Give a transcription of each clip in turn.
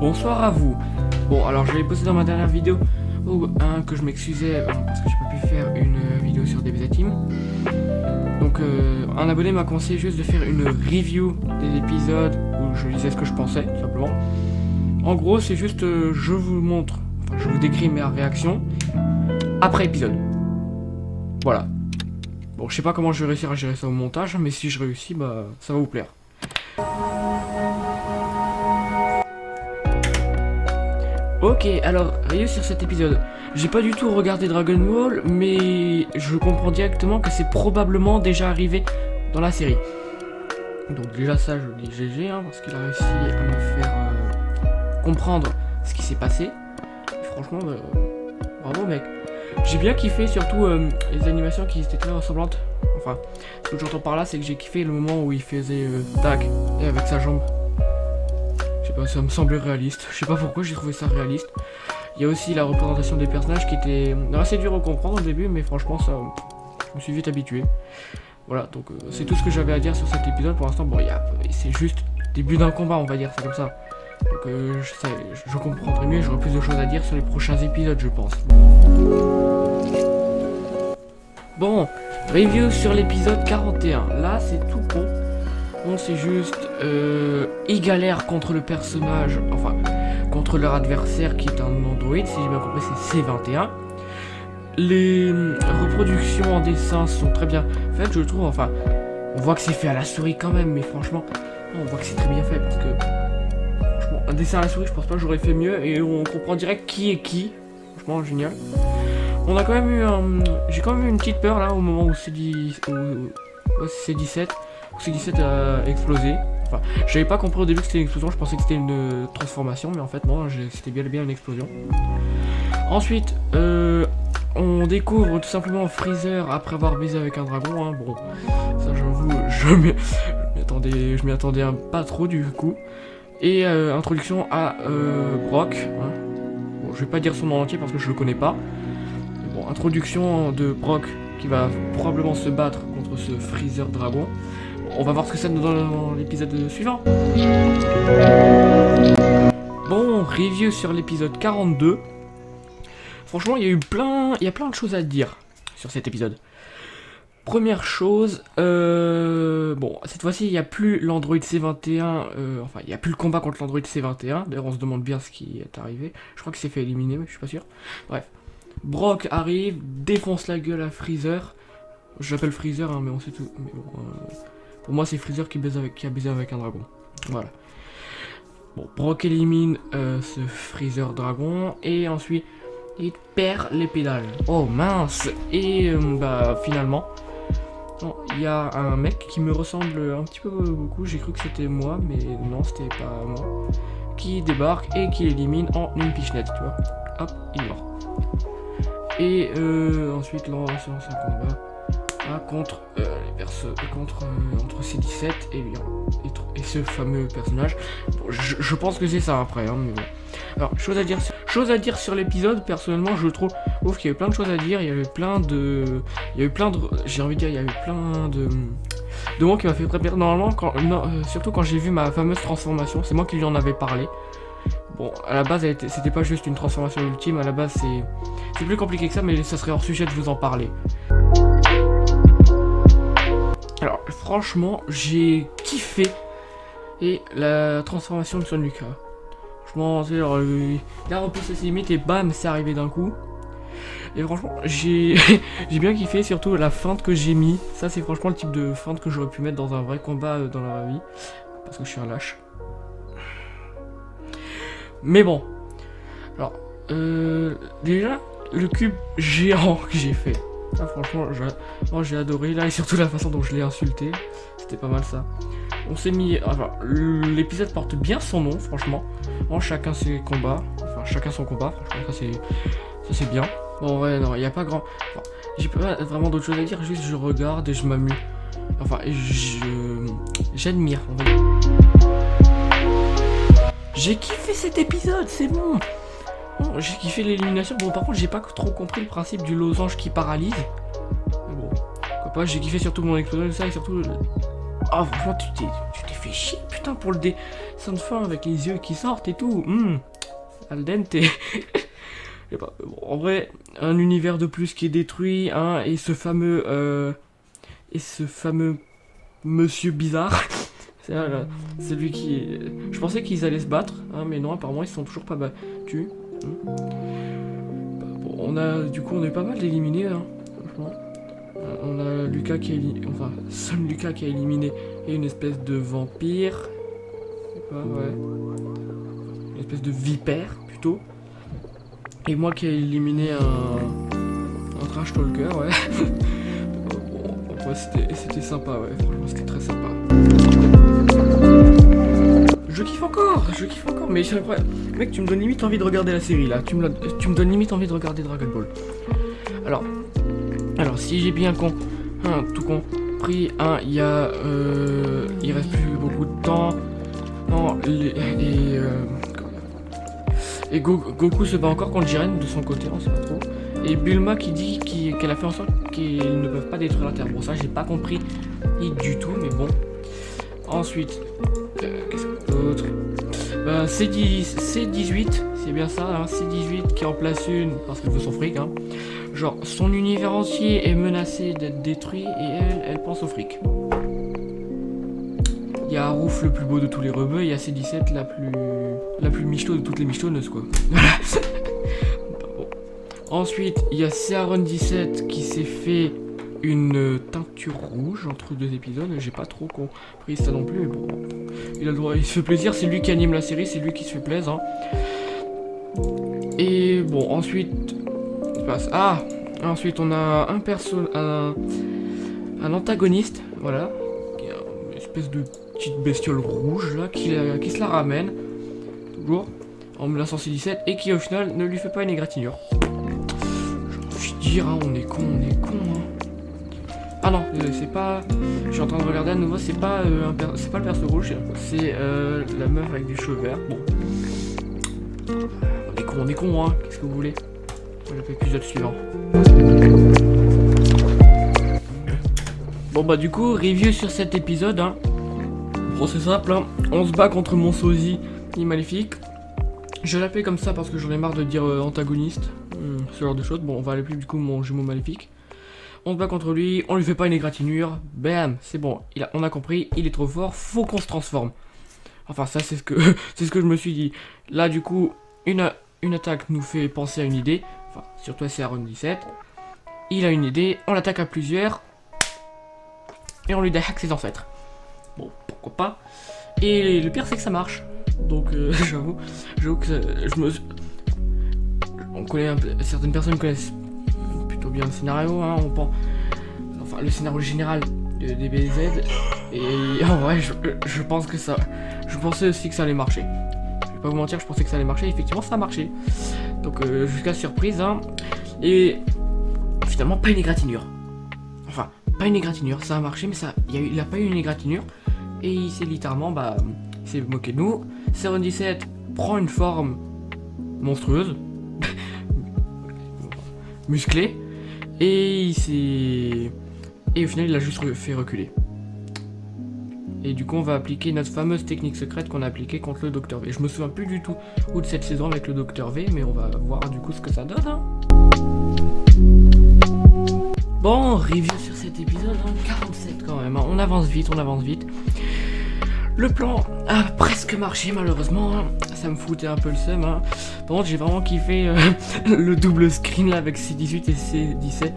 Bonsoir à vous. Bon, alors j'avais posté dans ma dernière vidéo que je m'excusais parce que j'ai pas pu faire une vidéo sur DBZ Team. Donc un abonné m'a conseillé juste de faire une review des épisodes où je disais ce que je pensais, tout simplement. En gros, c'est juste je vous montre, enfin je vous décris mes réactions après épisode. Voilà. Bon, je sais pas comment je vais réussir à gérer ça au montage, mais si je réussis, bah ça va vous plaire. Ok, alors, review sur cet épisode. J'ai pas du tout regardé Dragon Ball, mais je comprends directement que c'est probablement déjà arrivé dans la série. Donc déjà ça, je dis GG, hein, parce qu'il a réussi à me faire comprendre ce qui s'est passé. Et franchement, bravo mec. J'ai bien kiffé surtout les animations qui étaient très ressemblantes. Enfin, ce que j'entends par là, c'est que j'ai kiffé le moment où il faisait tac, et avec sa jambe. Je sais pas, ça me semblait réaliste. Je sais pas pourquoi j'ai trouvé ça réaliste. Il y a aussi la représentation des personnages qui était assez dur à comprendre au début, mais franchement, ça, je me suis vite habitué. Voilà, donc c'est tout ce que j'avais à dire sur cet épisode. Pour l'instant, bon, c'est juste le début d'un combat, on va dire, c'est comme ça. Donc je comprendrai mieux, j'aurai plus de choses à dire sur les prochains épisodes, je pense. Bon, review sur l'épisode 41. Là, c'est tout con. Bon, c'est juste, ils galèrent contre le personnage, enfin, contre leur adversaire qui est un androïde, si j'ai bien compris, c'est C21. Les reproductions en dessin sont très bien faites, je trouve, enfin, on voit que c'est fait à la souris quand même, mais franchement, on voit que c'est très bien fait, parce que, franchement, un dessin à la souris, je pense pas que j'aurais fait mieux, et on comprend direct qui est qui, franchement, génial. On a quand même eu j'ai quand même eu une petite peur, là, au moment où C17 a explosé. Enfin, j'avais pas compris au début que c'était une explosion, je pensais que c'était une transformation, mais en fait non, c'était bien une explosion. Ensuite, on découvre tout simplement Freezer après avoir baisé avec un dragon, hein. Bon, ça j'avoue, je m'y attendais pas trop du coup. Et introduction à Brock, hein. Bon, je vais pas dire son nom entier parce que je le connais pas. Mais bon, introduction de Brock qui va probablement se battre contre ce Freezer dragon. On va voir ce que ça nous donne dans l'épisode suivant. Bon, review sur l'épisode 42. Franchement, il y a plein de choses à dire sur cet épisode. Première chose, bon, cette fois-ci, il n'y a plus l'Android C21, enfin, il n'y a plus le combat contre l'Android C21. D'ailleurs, on se demande bien ce qui est arrivé. Je crois qu'il s'est fait éliminer, mais je suis pas sûr. Bref. Brock arrive, défonce la gueule à Freezer. Je l'appelle Freezer, hein, mais on sait tout. Mais bon, pour moi, c'est Freezer qui a baisé avec un dragon. Voilà. Bon, Brock élimine ce Freezer dragon. Et ensuite, il perd les pédales. Oh mince. Et bah, finalement, il y a un mec qui me ressemble un petit peu beaucoup. J'ai cru que c'était moi, mais non, c'était pas moi. Qui débarque et qui l'élimine en une pichenette, tu vois. Hop, il est mort. Et ensuite, lance un combat. Contre entre C17 et ce fameux personnage. Bon, je pense que c'est ça après, hein, mais bon. Alors, chose à dire sur l'épisode, personnellement, je trouve qu'il y avait plein de choses à dire, j'ai envie de dire, il y a eu plein de mots qui m'a fait très bien. Normalement, surtout quand j'ai vu ma fameuse transformation, c'est moi qui lui en avais parlé. Bon, à la base, c'était pas juste une transformation ultime, à la base, c'est plus compliqué que ça, mais ça serait hors sujet de vous en parler. Alors, franchement, j'ai kiffé et la transformation de Son Lucas. Franchement, il a repoussé ses limites et bam, c'est arrivé d'un coup. Et franchement, j'ai bien kiffé, surtout la feinte que j'ai mis. Ça, c'est franchement le type de feinte que j'aurais pu mettre dans un vrai combat dans la vraie vie. Parce que je suis un lâche. Mais bon. Alors, déjà, le cube géant que j'ai fait. Ah, franchement, j'ai adoré là, et surtout la façon dont je l'ai insulté, c'était pas mal ça. On s'est mis, enfin, l'épisode porte bien son nom, franchement. Bon, chacun ses combats, enfin chacun son combat, franchement, ça c'est bien. Bon ouais, non, il n'y a pas grand, enfin, j'ai pas vraiment d'autres choses à dire, juste je regarde et je m'amuse. Enfin, j'admire. J'ai kiffé cet épisode, c'est bon. Bon, j'ai kiffé l'élimination. Bon, par contre, j'ai pas trop compris le principe du losange qui paralyse. Mais bon, pourquoi pas, j'ai kiffé surtout mon explosion et ça, et surtout. Ah, franchement, tu t'es fait chier, putain. putain, pour le dessin de fin avec les yeux qui sortent et tout. Al dente. Je sais pas, bon, en vrai, un univers de plus qui est détruit, hein, et ce fameux monsieur bizarre. C'est lui qui... Je pensais qu'ils allaient se battre, hein, mais non, apparemment ils se sont toujours pas battus. Bon, on a eu pas mal d'éliminés, hein, franchement. On a Lucas qui a éliminé... Enfin, seul Lucas qui a éliminé et une espèce de vampire. Je sais pas, ouais. Une espèce de vipère, plutôt. Et moi qui ai éliminé un trash talker, ouais. Bon, ouais, c'était sympa, ouais. Franchement, c'était très sympa. Je kiffe encore, mais c'est vrai, mec, tu me donnes limite envie de regarder la série là. Tu me donnes limite envie de regarder Dragon Ball. Alors, si j'ai bien tout compris, hein, il reste plus beaucoup de temps. Non, et Goku se bat encore contre Jiren de son côté, on sait pas trop. Et Bulma qui dit qu'elle a fait en sorte qu'ils ne peuvent pas détruire la Terre. Bon, ça j'ai pas compris du tout, mais bon. Ensuite, qu'est-ce que d'autre? C18, c'est bien ça, hein, C18 qui en place une parce qu'elle veut son fric. Hein. Genre, son univers entier est menacé d'être détruit et elle pense au fric. Il y a Arouf, le plus beau de tous les rebeux, il y a C17, la plus michto de toutes les michetonneuses, quoi. Voilà. Bon. Ensuite, il y a Caron17 qui s'est fait une teinture rouge entre deux épisodes. J'ai pas trop compris ça non plus, mais bon. Il a le droit, il se fait plaisir, c'est lui qui anime la série, c'est lui qui se fait plaisir. Hein. Et bon, ensuite, ensuite on a un antagoniste, voilà, qui est une espèce de petite bestiole rouge là, qui se la ramène, toujours, en 1917, et qui au final ne lui fait pas une égratignure. Je suis dire, hein, on est con, hein. Ah non, c'est pas... Je suis en train de regarder à nouveau, c'est pas le perso rouge, c'est la meuf avec des cheveux verts. Bon. On est con, hein, qu'est-ce que vous voulez? Je fais l'épisode suivant. Bon bah du coup, review sur cet épisode, hein. Bon c'est simple, hein. On se bat contre mon sosie maléfique. Je l'appelle comme ça parce que j'en ai marre de dire antagoniste, ce genre de choses. Bon, on va l'appeler du coup mon jumeau maléfique. On se bat contre lui, on lui fait pas une égratignure, bam, c'est bon, on a compris, il est trop fort, faut qu'on se transforme. Enfin ça c'est ce que je me suis dit. Là du coup, une attaque nous fait penser à une idée, enfin surtout c'est Aaron 17. Il a une idée, on l'attaque à plusieurs, et on lui hack ses ancêtres. Bon, pourquoi pas. Et le pire c'est que ça marche. Donc j'avoue que on connaît certaines personnes connaissent plutôt bien le scénario, hein, enfin le scénario général de DBZ, et en vrai je pense que ça, je pensais aussi que ça allait marcher. Je vais pas vous mentir, je pensais que ça allait marcher, effectivement ça a marché. Donc jusqu'à surprise, hein, et finalement pas une égratignure. Enfin pas une égratignure, ça a marché, mais il a pas eu une égratignure, et il s'est littéralement il s'est moqué de nous. Caron 17 prend une forme monstrueuse, musclée, et au final il a juste fait reculer. Et du coup on va appliquer notre fameuse technique secrète qu'on a appliquée contre le Dr V. Je me souviens plus du tout de cette saison avec le Dr V, mais on va voir du coup ce que ça donne, hein. Bon, review sur cet épisode, hein, 47 quand même, hein. On avance vite. Le plan a presque marché malheureusement, hein. Ça me foutait un peu le seum, hein. Par contre j'ai vraiment kiffé le double screen là avec C18 et C17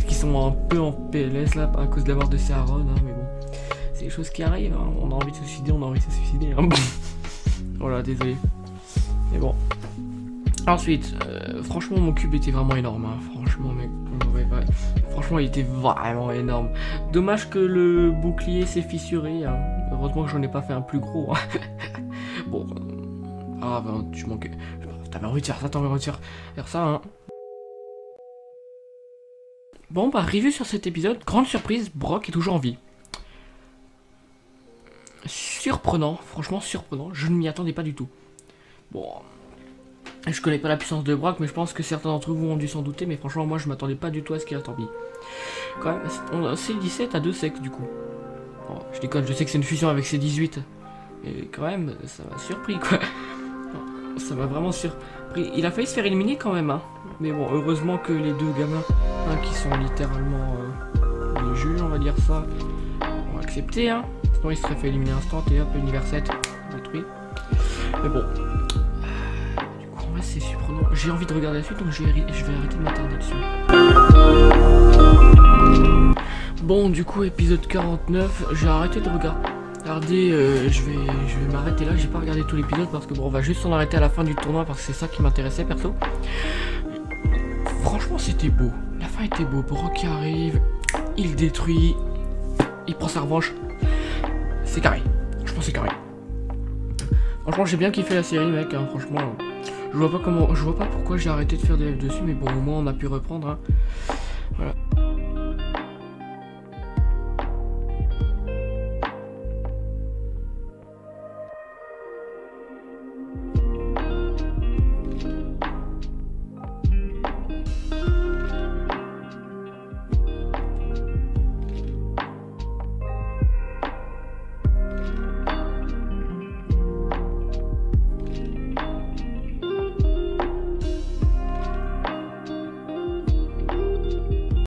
qui sont un peu en PLS là à cause de la mort de Caron, hein, mais bon, c'est des choses qui arrivent, hein. On a envie de se suicider, hein. Voilà, désolé. Mais bon. Ensuite, franchement mon cube était vraiment énorme, hein. Franchement mec, franchement il était vraiment énorme. Dommage que le bouclier s'est fissuré, hein. Heureusement que j'en ai pas fait un plus gros, hein. Bon, ben, tu manquais. T'avais envie de faire ça, hein. Bon bah, review sur cet épisode, grande surprise, Brock est toujours en vie. Surprenant, franchement surprenant, je ne m'y attendais pas du tout. Bon, je connais pas la puissance de Brock, mais je pense que certains d'entre vous ont dû s'en douter, mais franchement moi je m'attendais pas du tout à ce qu'il a en vie. Quand même, c'est le 17 à 2 sexes du coup. Bon, je déconne, je sais que c'est une fusion avec C18. Et quand même, ça m'a surpris quoi. Ça m'a vraiment surpris. Il a failli se faire éliminer quand même, hein. Mais bon, heureusement que les deux gamins, hein, qui sont littéralement les juges, on va dire ça, ont accepté, hein. Sinon il serait fait éliminer instant et hop, univers 7 détruit. Mais bon. Du coup, en vrai, c'est surprenant. J'ai envie de regarder la suite, donc je vais arrêter de m'attarder dessus. Bon, du coup, épisode 49, j'ai arrêté de regarder, je vais m'arrêter là, j'ai pas regardé tout l'épisode parce que bon, on va juste s'en arrêter à la fin du tournoi parce que c'est ça qui m'intéressait perso. Franchement, c'était beau, la fin était beau, Brock qui arrive, il détruit, il prend sa revanche, c'est carré, je pense que c'est carré. Franchement, j'ai bien kiffé la série, mec, hein, franchement, je vois pas pourquoi j'ai arrêté de faire des lives dessus, mais bon, au moins on a pu reprendre, hein. Voilà.